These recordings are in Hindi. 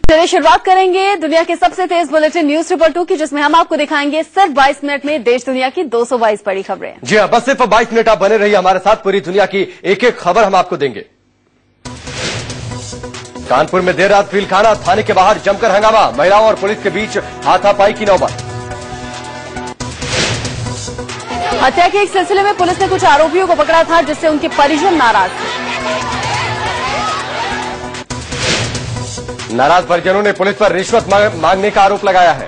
चलिए शुरुआत करेंगे दुनिया के सबसे तेज बुलेटिन न्यूज रिपोर्ट 2 की, जिसमें हम आपको दिखाएंगे सिर्फ 22 मिनट में देश दुनिया की 222 बड़ी खबरें। जी हाँ, बस सिर्फ 22 मिनट आप बने रहिए हमारे साथ। पूरी दुनिया की एक एक खबर हम आपको देंगे। कानपुर में देर रात फीलखाना थाने के बाहर जमकर हंगामा, महिलाओं और पुलिस के बीच हाथापाई की नौबत। हत्या के एक सिलसिले में पुलिस ने कुछ आरोपियों को पकड़ा था, जिससे उनके परिजन नाराज थे। नाराज परिजनों ने पुलिस पर रिश्वत मांगने का आरोप लगाया है।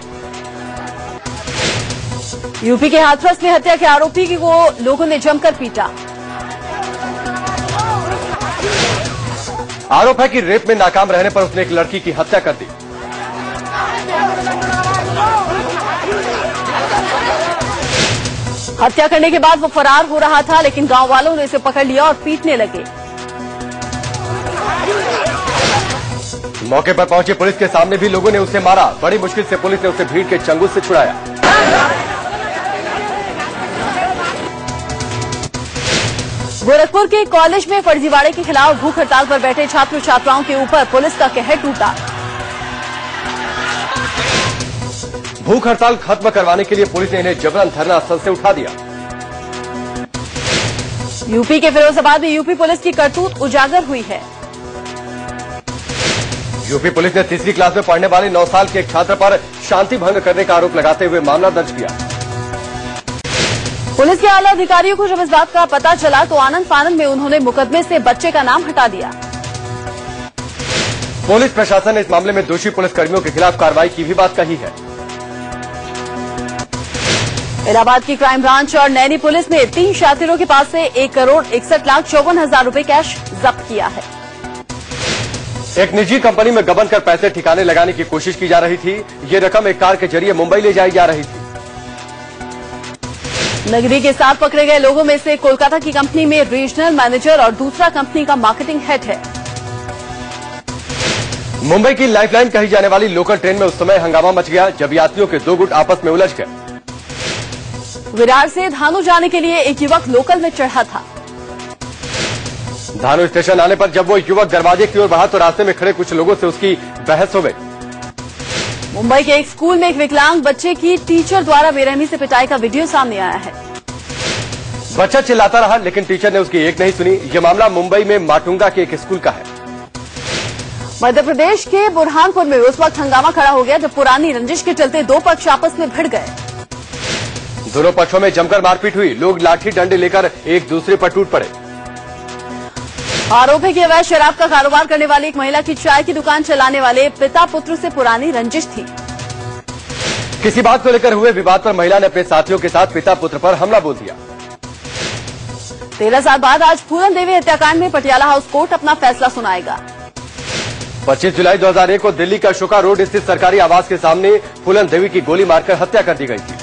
यूपी के हाथरस में हत्या के आरोपी को लोगों ने जमकर पीटा। आरोप है कि रेप में नाकाम रहने पर उसने एक लड़की की हत्या कर दी। हत्या करने के बाद वो फरार हो रहा था, लेकिन गांव वालों ने उसे पकड़ लिया और पीटने लगे। मौके पर पहुंची पुलिस के सामने भी लोगों ने उसे मारा। बड़ी मुश्किल से पुलिस ने उसे भीड़ के चंगुल से छुड़ाया। गोरखपुर के कॉलेज में फर्जीवाड़े के खिलाफ भूख हड़ताल पर बैठे छात्र छात्राओं के ऊपर पुलिस का कहर टूटा। भूख हड़ताल खत्म करवाने के लिए पुलिस ने इन्हें जबरन धरना स्थल से उठा दिया। यूपी के फिरोजाबाद में यूपी पुलिस की करतूत उजागर हुई है। यूपी पुलिस ने तीसरी क्लास में पढ़ने वाले 9 साल के एक छात्र पर शांति भंग करने का आरोप लगाते हुए मामला दर्ज किया। पुलिस के आला अधिकारियों को जब इस बात का पता चला तो आनंद फानंद में उन्होंने मुकदमे से बच्चे का नाम हटा दिया। पुलिस प्रशासन ने इस मामले में दोषी पुलिसकर्मियों के खिलाफ कार्रवाई की भी बात कही है। इलाहाबाद की क्राइम ब्रांच और नैनी पुलिस ने 3 शातिरों के पास से 1,61,54,000 रुपए कैश जब्त किया है। एक निजी कंपनी में गबन कर पैसे ठिकाने लगाने की कोशिश की जा रही थी। ये रकम एक कार के जरिए मुंबई ले जाई जा रही थी। नगदी के साथ पकड़े गए लोगों में से कोलकाता की कंपनी में रीजनल मैनेजर और दूसरा कंपनी का मार्केटिंग हेड है। मुंबई की लाइफलाइन कही जाने वाली लोकल ट्रेन में उस समय हंगामा मच गया जब यात्रियों के 2 गुट आपस में उलझ गए। विरार से धानु जाने के लिए एक युवक लोकल में चढ़ा था। धानु स्टेशन आने पर जब वो युवक दरवाजे की ओर बढ़ा तो रास्ते में खड़े कुछ लोगों से उसकी बहस हो गई। मुंबई के एक स्कूल में एक विकलांग बच्चे की टीचर द्वारा बेरहमी से पिटाई का वीडियो सामने आया है। बच्चा चिल्लाता रहा, लेकिन टीचर ने उसकी एक नहीं सुनी। यह मामला मुंबई में माटुंगा के एक स्कूल का है। मध्य प्रदेश के बुरहानपुर में उस वक्त हंगामा खड़ा हो गया जब पुरानी रंजिश के चलते 2 पक्ष आपस में भिड़ गए। दोनों पक्षों में जमकर मारपीट हुई। लोग लाठी डंडे लेकर एक दूसरे पर टूट पड़े। आरोप है कि अवैध शराब का कारोबार करने वाली एक महिला की चाय की दुकान चलाने वाले पिता पुत्र से पुरानी रंजिश थी। किसी बात को लेकर हुए विवाद पर महिला ने अपने साथियों के साथ पिता पुत्र पर हमला बोल दिया। 13 साल बाद आज फूलन देवी हत्याकांड में पटियाला हाउस कोर्ट अपना फैसला सुनाएगा। 25 जुलाई 2001 को दिल्ली का अशोका रोड स्थित सरकारी आवास के सामने फूलन देवी की गोली मारकर हत्या कर दी गई थी।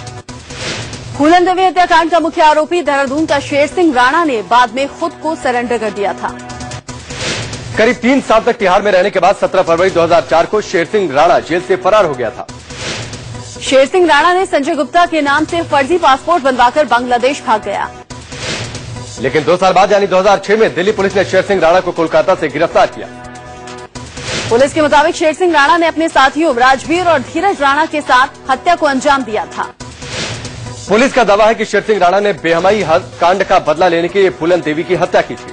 फूलन देवी हत्याकांड का मुख्य आरोपी देहरादून का शेर सिंह राणा ने बाद में खुद को सरेंडर कर दिया था। करीब 3 साल तक तिहाड़ में रहने के बाद 17 फरवरी 2004 को शेर सिंह राणा जेल से फरार हो गया था। शेर सिंह राणा ने संजय गुप्ता के नाम से फर्जी पासपोर्ट बनवाकर बांग्लादेश भाग गया। लेकिन 2 साल बाद यानी 2006 में दिल्ली पुलिस ने शेर सिंह राणा को कोलकाता से गिरफ्तार किया। पुलिस के मुताबिक शेर सिंह राणा ने अपने साथियों राजवीर और धीरज राणा के साथ हत्या को अंजाम दिया था। पुलिस का दावा है कि शेर सिंह राणा ने बेहमाई कांड का बदला लेने के लिए फूलन देवी की हत्या की थी।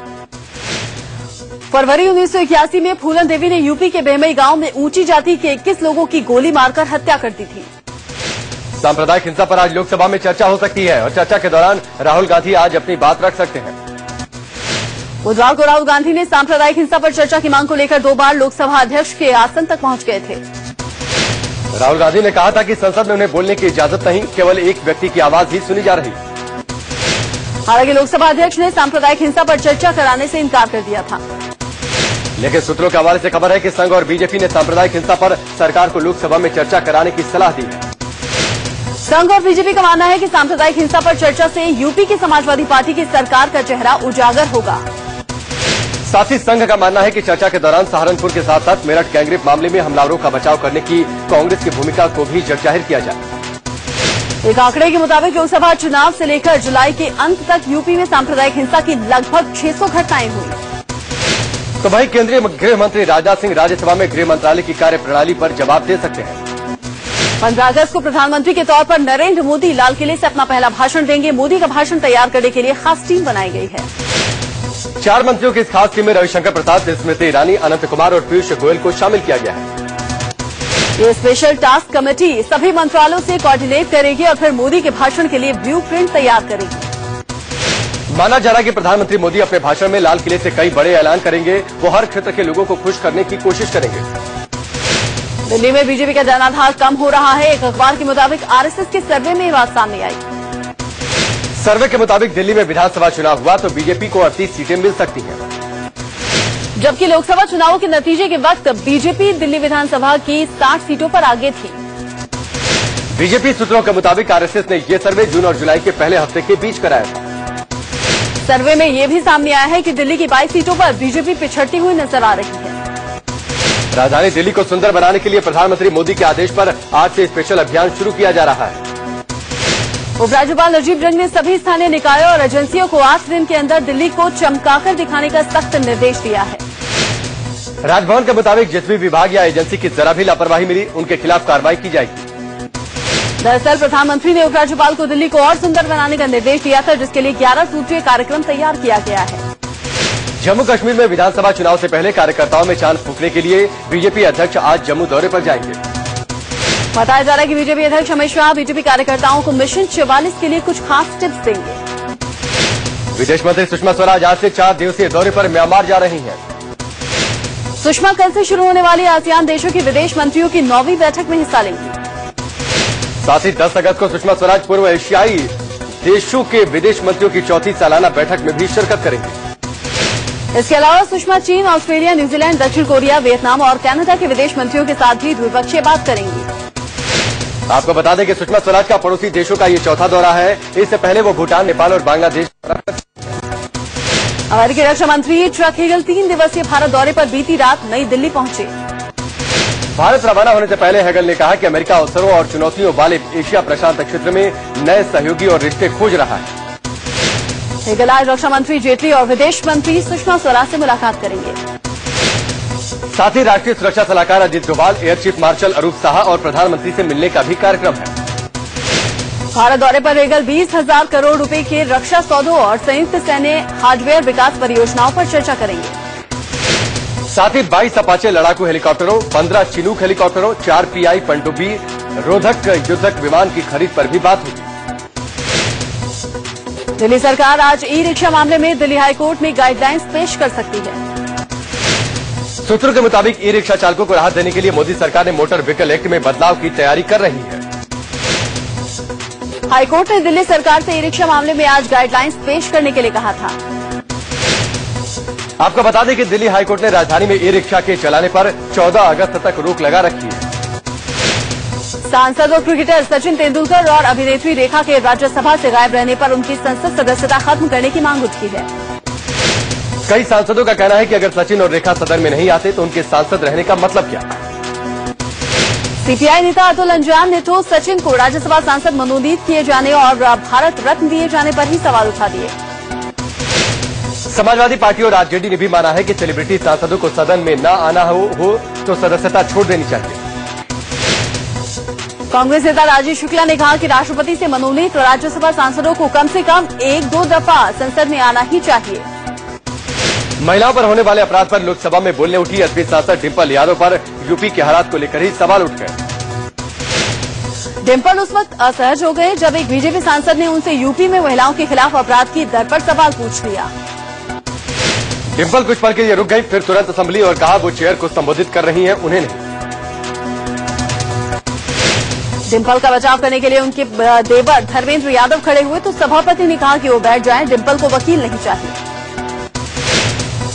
फरवरी 1981 में फूलन देवी ने यूपी के बेहमई गांव में ऊंची जाति के 21 लोगों की गोली मारकर हत्या कर दी थी। सांप्रदायिक हिंसा पर आज लोकसभा में चर्चा हो सकती है और चर्चा के दौरान राहुल गांधी आज अपनी बात रख सकते हैं। बुधवार को राहुल गांधी ने सांप्रदायिक हिंसा पर चर्चा की मांग को लेकर 2 बार लोकसभा अध्यक्ष के आसन तक पहुंच गए थे। राहुल गांधी ने कहा था कि संसद में उन्हें बोलने की इजाजत नहीं, केवल एक व्यक्ति की आवाज ही सुनी जा रही। हालांकि लोकसभा अध्यक्ष ने सांप्रदायिक हिंसा पर चर्चा कराने से इनकार कर दिया था। लेकिन सूत्रों के हवाले से खबर है कि संघ और बीजेपी ने सांप्रदायिक हिंसा पर सरकार को लोकसभा में चर्चा कराने की सलाह दी है। संघ और बीजेपी का मानना है कि सांप्रदायिक हिंसा पर चर्चा से यूपी की समाजवादी पार्टी की सरकार का चेहरा उजागर होगा। साथ ही संघ का मानना है कि चर्चा के दौरान सहारनपुर के साथ साथ मेरठ गैंगरेप मामले में हमलावरों का बचाव करने की कांग्रेस की भूमिका को भी जगजाहिर किया जाए। एक आंकड़े के मुताबिक लोकसभा चुनाव से लेकर जुलाई के अंत तक यूपी में सांप्रदायिक हिंसा की लगभग 600 घटनाएं हुई। तो वहीं केंद्रीय गृह मंत्री राजनाथ सिंह राज्यसभा में गृह मंत्रालय की कार्यप्रणाली पर जवाब दे सकते हैं। 15 अगस्त को प्रधानमंत्री के तौर पर नरेंद्र मोदी लाल किले से अपना पहला भाषण देंगे। मोदी का भाषण तैयार करने के लिए खास टीम बनाई गई है। 4 मंत्रियों की इस खास टीम में रविशंकर प्रसाद, स्मृति ईरानी, अनंत कुमार और पीयूष गोयल को शामिल किया गया है। ये स्पेशल टास्क कमेटी सभी मंत्रालयों से कोऑर्डिनेट करेगी और फिर मोदी के भाषण के लिए ब्लू प्रिंट तैयार करेगी। माना जा रहा है कि प्रधानमंत्री मोदी अपने भाषण में लाल किले से कई बड़े ऐलान करेंगे। वो हर क्षेत्र के लोगों को खुश करने की कोशिश करेंगे। दिल्ली में बीजेपी का जनाधार कम हो रहा है। एक अखबार के मुताबिक आरएसएस के सर्वे में ये बात सामने आई। सर्वे के मुताबिक दिल्ली में विधानसभा चुनाव हुआ तो बीजेपी को 38 सीटें मिल सकती हैं, जबकि लोकसभा चुनावों के नतीजे के वक्त बीजेपी दिल्ली विधानसभा की 60 सीटों पर आगे थी। बीजेपी सूत्रों के मुताबिक आरएसएस ने ये सर्वे जून और जुलाई के पहले हफ्ते के बीच कराया था। सर्वे में ये भी सामने आया है कि दिल्ली की 22 सीटों पर बीजेपी पिछड़ती हुई नजर आ रही है। राजधानी दिल्ली को सुंदर बनाने के लिए प्रधानमंत्री मोदी के आदेश पर आज से स्पेशल अभियान शुरू किया जा रहा है। उपराज्यपाल राजीव रंजन ने सभी स्थानीय निकायों और एजेंसियों को 8 दिन के अंदर दिल्ली को चमकाकर दिखाने का सख्त निर्देश दिया है। राजभवन के मुताबिक जिस भी विभाग या एजेंसी की जरा भी लापरवाही मिली उनके खिलाफ कार्रवाई की जाएगी। दरअसल प्रधानमंत्री ने उपराज्यपाल को दिल्ली को और सुंदर बनाने का निर्देश दिया था, जिसके लिए 11 सूत्रीय कार्यक्रम तैयार किया गया है। जम्मू कश्मीर में विधानसभा चुनाव से पहले कार्यकर्ताओं में चांद फूंकने के लिए बीजेपी अध्यक्ष आज जम्मू दौरे पर जाएंगे। बताया जा रहा है कि बीजेपी अध्यक्ष अमित शाह बीजेपी कार्यकर्ताओं को मिशन 44 के लिए कुछ खास टिप्स देंगे। विदेश मंत्री सुषमा स्वराज आज से 4 दिवसीय दौरे पर म्यांमार जा रही हैं। सुषमा कल से शुरू होने वाली आसियान देशों के विदेश मंत्रियों की 9वीं बैठक में हिस्सा लेंगी। साथ ही 10 अगस्त को सुषमा स्वराज पूर्व एशियाई देशों के विदेश मंत्रियों की 4थी सालाना बैठक में भी शिरकत करेंगे। इसके अलावा सुषमा चीन, ऑस्ट्रेलिया, न्यूजीलैंड, दक्षिण कोरिया, वियतनाम और कनाडा के विदेश मंत्रियों के साथ भी द्विपक्षीय बात करेंगी। आपको बता दें कि सुषमा स्वराज का पड़ोसी देशों का ये 4था दौरा है। इससे पहले वो भूटान, नेपाल और बांग्लादेश। अमेरिकी रक्षा मंत्री ट्रक हेगल 3 दिवसीय भारत दौरे पर बीती रात नई दिल्ली पहुंचे। भारत रवाना होने से पहले हेगल ने कहा कि अमेरिका अवसरों और चुनौतियों वाले एशिया प्रशांत क्षेत्र में नए सहयोगी और रिश्ते खोज रहा है। हेगल आज रक्षा मंत्री जेटली और विदेश मंत्री सुषमा स्वराज से मुलाकात करेंगे। साथ ही राष्ट्रीय सुरक्षा सलाहकार Ajit Doval, air chief marshal Arup Saha और प्रधानमंत्री से मिलने का भी कार्यक्रम है। भारत दौरे पर हेगल 20,000 करोड़ रुपए के रक्षा सौदों और संयुक्त सैन्य हार्डवेयर विकास परियोजनाओं पर चर्चा करेंगे। साथ ही 22 अपाचे लड़ाकू हेलीकॉप्टरों, 15 चिनूक हेलीकॉप्टरों, 4 PI पनडुब्बी रोधक युद्धक विमान की खरीद पर भी बात होगी। दिल्ली सरकार आज ई रिक्शा मामले में दिल्ली हाईकोर्ट में गाइडलाइंस पेश कर सकती है। सूत्रों के मुताबिक ई रिक्शा चालकों को राहत देने के लिए मोदी सरकार ने मोटर व्हीकल एक्ट में बदलाव की तैयारी कर रही है। हाईकोर्ट ने दिल्ली सरकार से ई रिक्शा मामले में आज गाइडलाइंस पेश करने के लिए कहा था। आपको बता दें कि दिल्ली हाईकोर्ट ने राजधानी में ई रिक्शा के चलाने पर 14 अगस्त तक रोक लगा रखी है। सांसद और क्रिकेटर सचिन तेंदुलकर और अभिनेत्री रेखा के राज्यसभा से गायब रहने पर उनकी संसद सदस्यता खत्म करने की मांग उठी है। कई सांसदों का कहना है कि अगर सचिन और रेखा सदन में नहीं आते तो उनके सांसद रहने का मतलब क्या। सीपीआई नेता अतुल अंजान ने तो सचिन को राज्यसभा सांसद मनोनीत किए जाने और भारत रत्न दिए जाने पर ही सवाल उठा दिए। समाजवादी पार्टी और आरजेडी ने भी माना है कि सेलिब्रिटी सांसदों को सदन में न आना हो तो सदस्यता छोड़ देनी चाहिए। कांग्रेस नेता राजीव शुक्ला ने कहा कि राष्ट्रपति से मनोनीत राज्यसभा सांसदों को कम से कम 1-2 दफा संसद में आना ही चाहिए। महिलाओं पर होने वाले अपराध पर लोकसभा में बोलने उठी एसपी सांसद डिंपल यादव पर यूपी के हालात को लेकर ही सवाल उठ गए। डिंपल उस वक्त असहज हो गए जब एक बीजेपी सांसद ने उनसे यूपी में महिलाओं के खिलाफ अपराध की दर पर सवाल पूछ लिया। डिंपल कुछ पल के लिए रुक गई, फिर तुरंत संभली और कहा वो चेयर को संबोधित कर रही हैं, उन्हें नहीं। डिंपल का बचाव करने के लिए उनके देवर धर्मेंद्र यादव खड़े हुए तो सभापति ने कहा कि वो बैठ जाएं, डिंपल को वकील नहीं चाहिए।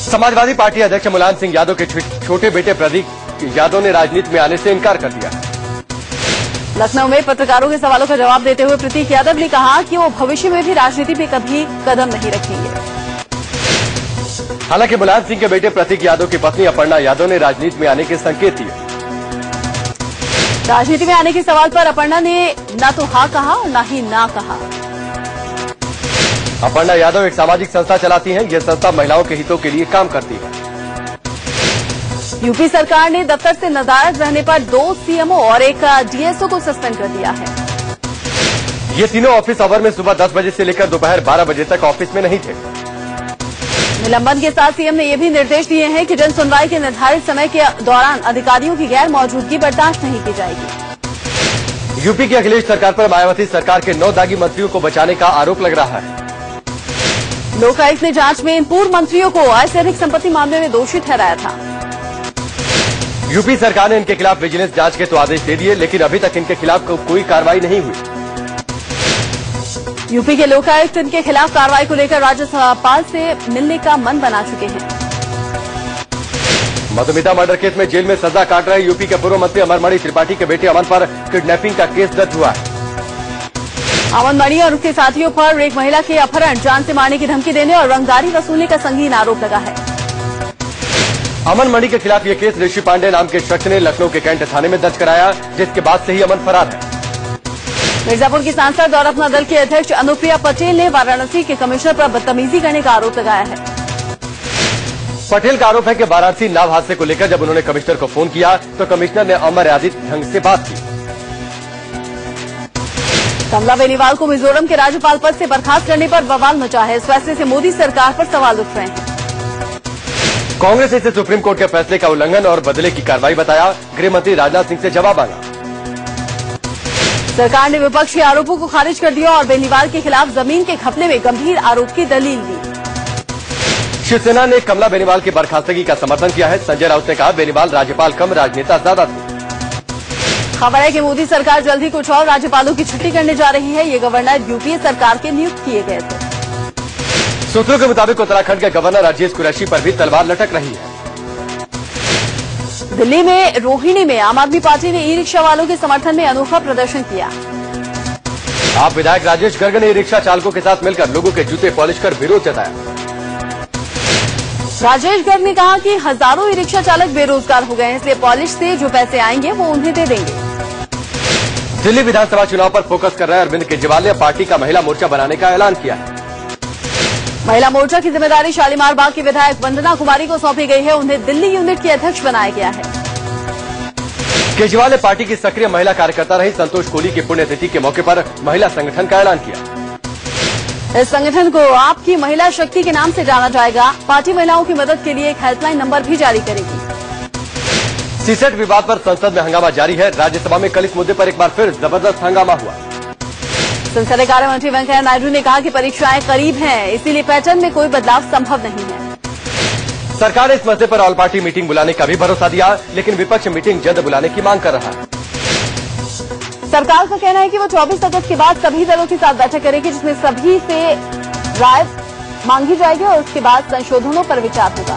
समाजवादी पार्टी अध्यक्ष मुलायम सिंह यादव के छोटे बेटे प्रदीप यादव ने राजनीति में आने से इनकार कर दिया। लखनऊ में पत्रकारों के सवालों का जवाब देते हुए प्रतीक यादव ने कहा कि वो भविष्य में भी राजनीति में कभी कदम नहीं रखेंगे। हालांकि मुलायम सिंह के बेटे प्रतीक यादव की पत्नी अपर्णा यादव ने राजनीति में आने के संकेत दिए। राजनीति में आने के सवाल पर अपर्णा ने न तो हाँ कहा और न ही ना कहा। अपर्णा यादव एक सामाजिक संस्था चलाती हैं। यह संस्था महिलाओं के हितों के लिए काम करती है। यूपी सरकार ने दफ्तर से नदारद रहने पर 2 सीएमओ और एक डीएसओ को सस्पेंड कर दिया है। ये तीनों ऑफिस आवर में सुबह 10 बजे से लेकर दोपहर 12 बजे तक ऑफिस में नहीं थे। निलंबन के साथ सीएम ने ये भी निर्देश दिए हैं कि जन सुनवाई के निर्धारित समय के दौरान अधिकारियों की गैर मौजूदगी बर्दाश्त नहीं की जाएगी। यूपी की अखिलेश सरकार पर मायावती सरकार के 9 दागी मंत्रियों को बचाने का आरोप लग रहा है। लोक आयुक्त ने जांच में इन पूर्व मंत्रियों को आय से अधिक संपत्ति मामले में दोषी ठहराया था। यूपी सरकार ने इनके खिलाफ विजिलेंस जांच के तो आदेश दे दिए, लेकिन अभी तक इनके खिलाफ कोई कार्रवाई नहीं हुई। यूपी के लोकायुक्त इनके खिलाफ कार्रवाई को लेकर राज्यपाल से मिलने का मन बना चुके हैं। मधुमिता मर्डर केस में जेल में सजा काट रहे यूपी के पूर्व मंत्री अमर मणि त्रिपाठी के बेटे अमन पर किडनैपिंग का केस दर्ज हुआ है। अमन मणि और उसके साथियों पर एक महिला के अपहरण, जान से मारने की धमकी देने और रंगदारी वसूलने का संगीन आरोप लगा है। अमन मणि के खिलाफ ये केस ऋषि पांडे नाम के शख्स ने लखनऊ के कैंट थाने में दर्ज कराया, जिसके बाद से ही अमन फरार है। मिर्जापुर की सांसद और अपना दल के अध्यक्ष अनुप्रिया पटेल ने वाराणसी के कमिश्नर पर बदतमीजी करने का आरोप लगाया है। पटेल का आरोप है कि वाराणसी नाव हादसे को लेकर जब उन्होंने कमिश्नर को फोन किया तो कमिश्नर ने अमर्यादित ढंग से बात की। कमला बेनीवाल को मिजोरम के राज्यपाल पद से बर्खास्त करने पर बवाल मचा है। इस फैसले से मोदी सरकार पर सवाल उठ रहे हैं। कांग्रेस ने इसे सुप्रीम कोर्ट के फैसले का उल्लंघन और बदले की कार्रवाई बताया। गृह मंत्री राजनाथ सिंह से जवाब मांगा। सरकार ने विपक्ष के आरोपों को खारिज कर दिया और बेनीवाल के खिलाफ जमीन के घपले में गंभीर आरोप की दलील दी। शिवसेना ने कमला बेनीवाल की बर्खास्तगी का समर्थन किया है। संजय राउत ने कहा, बेनीवाल राज्यपाल कम राजनेता ज्यादा थे। खबर है कि मोदी सरकार जल्द ही कुछ और राज्यपालों की छुट्टी करने जा रही है। ये गवर्नर यूपीए सरकार के नियुक्त किए गए थे। सूत्रों के मुताबिक उत्तराखंड के गवर्नर राजेश कुरैशी पर भी तलवार लटक रही है। दिल्ली में रोहिणी में आम आदमी पार्टी ने ई रिक्शा वालों के समर्थन में अनोखा प्रदर्शन किया। आप विधायक राजेश गर्ग ने ई रिक्शा चालकों के साथ मिलकर लोगों के जूते पॉलिश कर विरोध जताया। राजेश गर्ग ने कहा कि हजारों ई रिक्शा चालक बेरोजगार हो गए हैं, इसलिए पॉलिश से जो पैसे आएंगे वो उन्हें दे देंगे। दिल्ली विधानसभा चुनाव पर फोकस कर रहे अरविंद केजरीवाल ने पार्टी का महिला मोर्चा बनाने का ऐलान किया है। महिला मोर्चा की जिम्मेदारी शालीमार बाग की विधायक वंदना कुमारी को सौंपी गई है। उन्हें दिल्ली यूनिट की अध्यक्ष बनाया गया है। केजरीवाल ने पार्टी की सक्रिय महिला कार्यकर्ता रही संतोष कोहली की पुण्यतिथि के मौके पर महिला संगठन का ऐलान किया। इस संगठन को आपकी महिला शक्ति के नाम से जाना जाएगा। पार्टी महिलाओं की मदद के लिए एक हेल्पलाइन नंबर भी जारी करेगी। सीसेट विवाद पर संसद में हंगामा जारी है। राज्यसभा में कल इस मुद्दे पर एक बार फिर जबरदस्त हंगामा हुआ। संसदीय कार्य मंत्री वेंकैया नायडू ने कहा कि परीक्षाएं करीब हैं, इसीलिए पैटर्न में कोई बदलाव संभव नहीं है। सरकार ने इस मसले पर ऑल पार्टी मीटिंग बुलाने का भी भरोसा दिया, लेकिन विपक्ष मीटिंग जल्द बुलाने की मांग कर रहा है। सरकार का कहना है कि वो 24 अगस्त के बाद सभी दलों के साथ बैठक करेगी, जिसमें सभी से राय मांगी जाएगी और उसके बाद संशोधनों पर विचार होगा।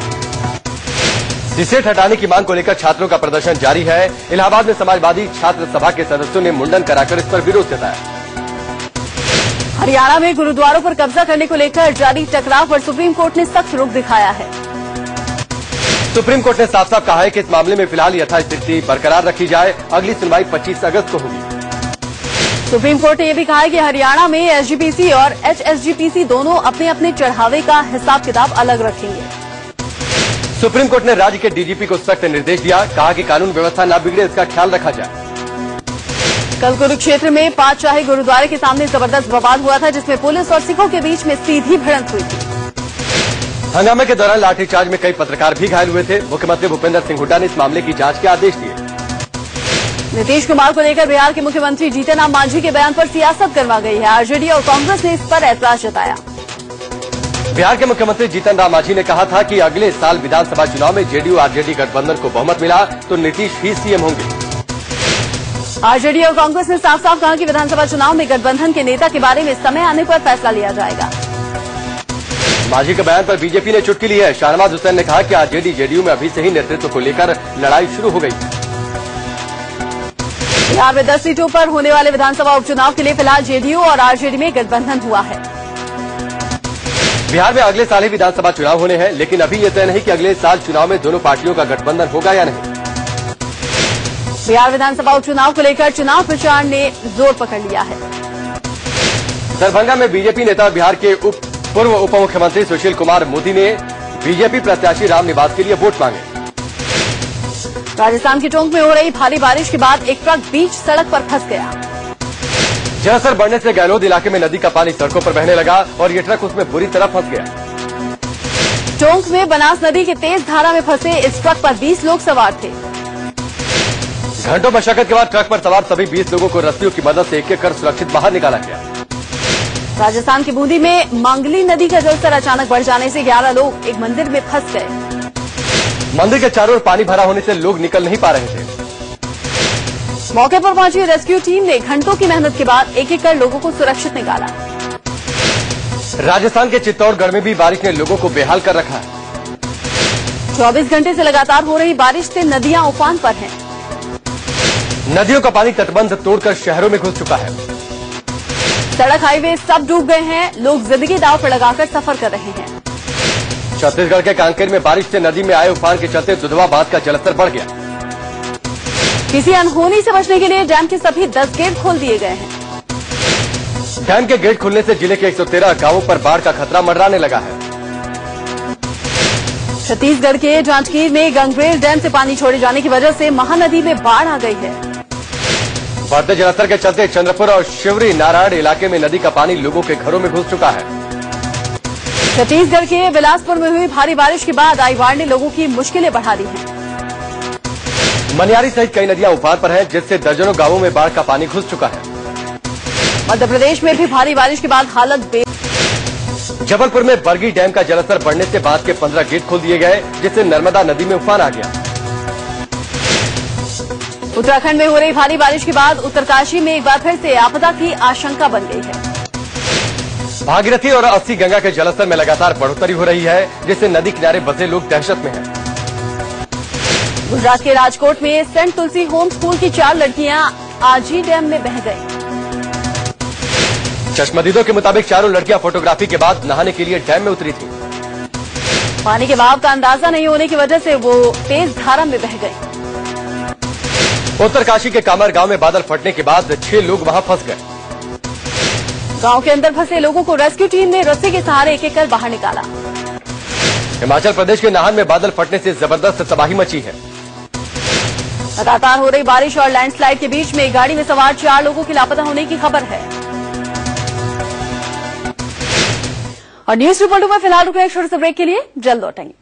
सीसेट हटाने की मांग को लेकर छात्रों का प्रदर्शन जारी है। इलाहाबाद में समाजवादी छात्र सभा के सदस्यों ने मुंडन कराकर इस पर विरोध जताया। हरियाणा में गुरुद्वारों पर कब्जा करने को लेकर जारी टकराव पर सुप्रीम कोर्ट ने सख्त रुख दिखाया है। सुप्रीम कोर्ट ने साफ साफ कहा है कि इस मामले में फिलहाल यथास्थिति बरकरार रखी जाए। अगली सुनवाई 25 अगस्त को होगी। सुप्रीम कोर्ट ने यह भी कहा है कि हरियाणा में एसजीपीसी और एचएसजीपीसी दोनों अपने अपने चढ़ावे का हिसाब किताब अलग रखेंगे। सुप्रीम कोर्ट ने राज्य के डीजीपी को सख्त निर्देश दिया। कहा कि कानून व्यवस्था न बिगड़े, इसका ख्याल रखा जाए। कल कुरुक्षेत्र में पातशाही गुरुद्वारे के सामने जबरदस्त बवाल हुआ था, जिसमें पुलिस और सिखों के बीच में सीधी भिड़ंत हुई थी। हंगामे के दौरान लाठीचार्ज में कई पत्रकार भी घायल हुए थे। मुख्यमंत्री भूपेंद्र सिंह हुड्डा ने इस मामले की जांच के आदेश दिए। नीतीश कुमार को लेकर बिहार के मुख्यमंत्री जीतन राम मांझी के बयान पर सियासत गरमा गई है। आरजेडी और कांग्रेस ने इस पर ऐतराज जताया। बिहार के मुख्यमंत्री जीतन राम मांझी ने कहा था कि अगले साल विधानसभा चुनाव में जेडीयू आरजेडी गठबंधन को बहुमत मिला तो नीतीश ही सीएम होंगे। आरजेडी और कांग्रेस ने साफ साफ कहा कि विधानसभा चुनाव में गठबंधन के नेता के बारे में समय आने पर फैसला लिया जाएगा। मांझी के बयान पर बीजेपी ने चुटकी ली है। शाहनवाज हुसैन ने कहा कि आरजेडी जेडीयू में अभी से ही नेतृत्व को लेकर लड़ाई शुरू हो गई है। बिहार में 10 सीटों पर होने वाले विधानसभा उपचुनाव के लिए फिलहाल जेडीयू और आरजेडी में गठबंधन हुआ है। बिहार में अगले साल ही विधानसभा चुनाव होने हैं, लेकिन अभी यह तय नहीं कि अगले साल चुनाव में दोनों पार्टियों का गठबंधन होगा या नहीं। बिहार विधानसभा उपचुनाव को लेकर चुनाव प्रचार ने जोर पकड़ लिया है। दरभंगा में बीजेपी नेता बिहार के पूर्व उप मुख्यमंत्री सुशील कुमार मोदी ने बीजेपी प्रत्याशी रामनिवास के लिए वोट मांगे। राजस्थान के टोंक में हो रही भारी बारिश के बाद एक ट्रक बीच सड़क पर फंस गया। जलस्तर बढ़ने से गहलोद इलाके में नदी का पानी सड़कों पर बहने लगा और ये ट्रक उसमें बुरी तरह फंस गया। टोंक में बनास नदी के तेज धारा में फंसे इस ट्रक पर 20 लोग सवार थे। घंटों मशक्कत के बाद ट्रक पर सवार सभी 20 लोगों को रस्सियों की मदद से एक-एक कर सुरक्षित बाहर निकाला गया। राजस्थान की बूंदी में मांगली नदी का जलस्तर अचानक बढ़ जाने से 11 लोग एक मंदिर में फंस गए। मंदिर के चारों ओर पानी भरा होने से लोग निकल नहीं पा रहे थे। मौके पर पहुंची रेस्क्यू टीम ने घंटों की मेहनत के बाद एक-एक कर लोगों को सुरक्षित निकाला। राजस्थान के चित्तौड़गढ़ में भी बारिश ने लोगों को बेहाल कर रखा है। 24 घंटे से लगातार हो रही बारिश से नदियां उफान पर हैं। नदियों का पानी तटबंध तोड़कर शहरों में घुस चुका है। सड़क हाईवे सब डूब गए हैं। लोग जिंदगी दांव पर लगाकर सफर कर रहे हैं। छत्तीसगढ़ के कांकेर में बारिश से नदी में आए उफान के चलते दुधवा बांध का जलस्तर बढ़ गया। किसी अनहोनी से बचने के लिए डैम के सभी 10 गेट खोल दिए गए हैं। डैम के गेट खुलने से जिले के 113 गांवों पर बाढ़ का खतरा मंडराने लगा है। छत्तीसगढ़ के जांजगीर में गंगरेल डैम से पानी छोड़े जाने की वजह से महानदी में बाढ़ आ गई है। बढ़ते जलस्तर के चलते चंद्रपुर और शिवरी नारायण इलाके में नदी का पानी लोगों के घरों में घुस चुका है। छत्तीसगढ़ के बिलासपुर में हुई भारी बारिश के बाद आई बाढ़ ने लोगों की मुश्किलें बढ़ा दी हैं। मनियारी सहित कई नदियां उफान पर हैं, जिससे दर्जनों गांवों में बाढ़ का पानी घुस चुका है। मध्य प्रदेश में भी भारी बारिश के बाद हालत जबलपुर में बरगी डैम का जलस्तर बढ़ने से बांध के 15 गेट खोल दिए गए, जिससे नर्मदा नदी में उफान आ गया। उत्तराखंड में हो रही भारी बारिश के बाद उत्तरकाशी में एक बार फिर से आपदा की आशंका बन गई है। भागीरथी और अस्सी गंगा के जलस्तर में लगातार बढ़ोतरी हो रही है, जिससे नदी किनारे बसे लोग दहशत में हैं। गुजरात के राजकोट में सेंट तुलसी होम स्कूल की 4 लड़कियां आजी डैम में बह गईं। चश्मदीदों के मुताबिक चारों लड़कियां फोटोग्राफी के बाद नहाने के लिए डैम में उतरी थी। पानी के बहाव का अंदाजा नहीं होने की वजह से वो तेज धारा में बह गईं। उत्तरकाशी के कामर गांव में बादल फटने के बाद 6 लोग वहां फंस गए। गांव के अंदर फंसे लोगों को रेस्क्यू टीम ने रस्सी के सहारे एक-एक कर बाहर निकाला। हिमाचल प्रदेश के नाहन में बादल फटने से जबरदस्त तबाही मची है। लगातार हो रही बारिश और लैंडस्लाइड के बीच में गाड़ी में सवार 4 लोगों के लापता होने की खबर है। और न्यूज रिपोर्ट में फिलहाल रुक रहे एक छोटे से ब्रेक के लिए, जल्द लौटेंगे।